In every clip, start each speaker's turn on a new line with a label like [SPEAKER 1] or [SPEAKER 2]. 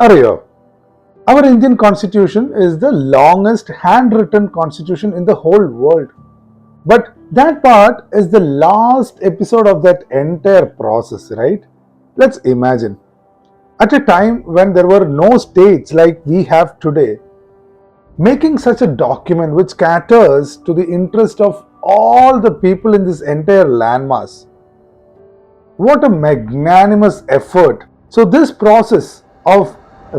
[SPEAKER 1] Ariyo, our Indian constitution is the longest handwritten constitution in the whole world. But that part is the last episode of that entire process, right? Let's imagine. At a time when there were no states like we have today, making such a document which caters to the interest of all the people in this entire landmass. What a magnanimous effort. So, this process of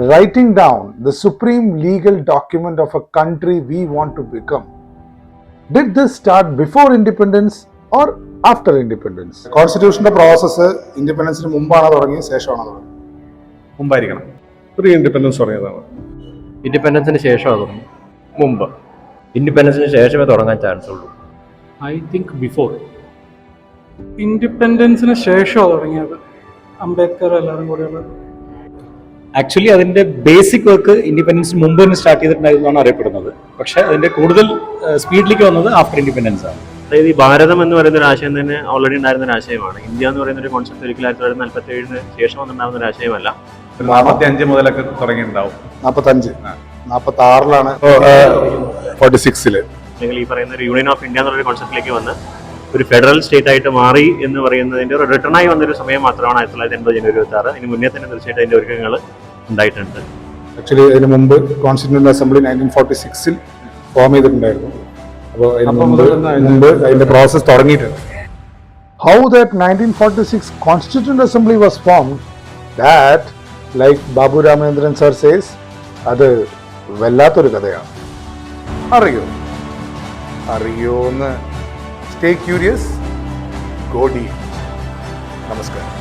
[SPEAKER 1] writing down the supreme legal document of a country we want to become, did this start before independence or after independence?
[SPEAKER 2] കോൺസ്റ്റിറ്റ്യൂഷന്റെ process ഇൻഡിപെൻഡൻസിന് മുമ്പാണ് തുടങ്ങി ശേഷമാണ് തുടങ്ങി?
[SPEAKER 3] മുമ്പായിരിക്കണം. Pre independence തുടങ്ങിയതാണ്.
[SPEAKER 4] ഇൻഡിപെൻഡൻസിന് ശേഷമാണ് തുടങ്ങി. മുമ്പ്. ഇൻഡിപെൻഡൻസിന് ശേഷമേ തുടങ്ങാൻ ചാൻസ് ഉള്ളൂ.
[SPEAKER 5] I think before. ഇൻഡിപെൻഡൻസിന് ശേഷമാണ് തുടങ്ങിയത്. അംബേദ്കർ എല്ലാവരും കൂടെയുള്ള
[SPEAKER 6] ആക്ച്വലി അതിന്റെ ബേസിക് വർക്ക് ഇൻഡിപെൻഡൻസിന് മുമ്പ് തന്നെ സ്റ്റാർട്ട് ചെയ്തിട്ടുണ്ടായിരുന്നാണ് അറിയപ്പെടുന്നത്. പക്ഷേ അതിന്റെ കൂടുതൽ സ്പീഡിലേക്ക് വന്നത് ആഫ്റ്റർ ഇൻഡിപെൻഡൻസ് ആണ്.
[SPEAKER 4] അതായത് ഈ ഭാരതം എന്ന് പറയുന്ന ഒരു ആശയം തന്നെ ഓൾറെഡി ഉണ്ടായിരുന്ന ഒരു ആശയമാണ്. ഇന്ത്യ എന്ന് പറയുന്ന ഒരു കോൺസെപ്റ്റ് ഒരിക്കലും 1947 ശേഷം വന്നിട്ടുണ്ടാകുന്ന ഒരു ആശയമല്ല.
[SPEAKER 3] 45 മുതലൊക്കെ തുടങ്ങിയിട്ടുണ്ടാവും.
[SPEAKER 2] 45, 46 46
[SPEAKER 4] അല്ലെങ്കിൽ ഈ പറയുന്ന ഒരു യൂണിയൻ ഓഫ് ഇന്ത്യ എന്നുള്ള കോൺസെപ്റ്റിലേക്ക് വന്ന് ഒരു ഫെഡറൽ സ്റ്റേറ്റ് ആയിട്ട് മാറി എന്ന് പറയുന്നതിന്റെ ഒരു റിട്ടേൺ ആയി വന്നൊരു സമയം മാത്രമാണ് 1980 ജനുവരി 26. ഇതിന് മുന്നേ തന്നെ തീർച്ചയായിട്ടും അതിന്റെ ഒരുക്കങ്ങൾ ഉണ്ടായിട്ടുണ്ട്.
[SPEAKER 2] ആക്ച്വലി അതിന് മുമ്പ് കോൺസ്റ്റിറ്റ്യൂന്റ് അസംബ്ലി 1946 ഫോം ചെയ്തിട്ടുണ്ടായിരുന്നു. അപ്പോൾ മുമ്പ് അതിന്റെ പ്രോസസ് തുടങ്ങിയിട്ടുണ്ട്.
[SPEAKER 1] How that 1946 Constituent Assembly was formed, that, like Babu Ramendran sir says, അത് വല്ലാത്തൊരു കഥയാണ്.
[SPEAKER 2] അറിയോന്ന് സ്റ്റേ ക്യൂരിയസ്, ഗോ ഡീപ്. നമസ്കാരം.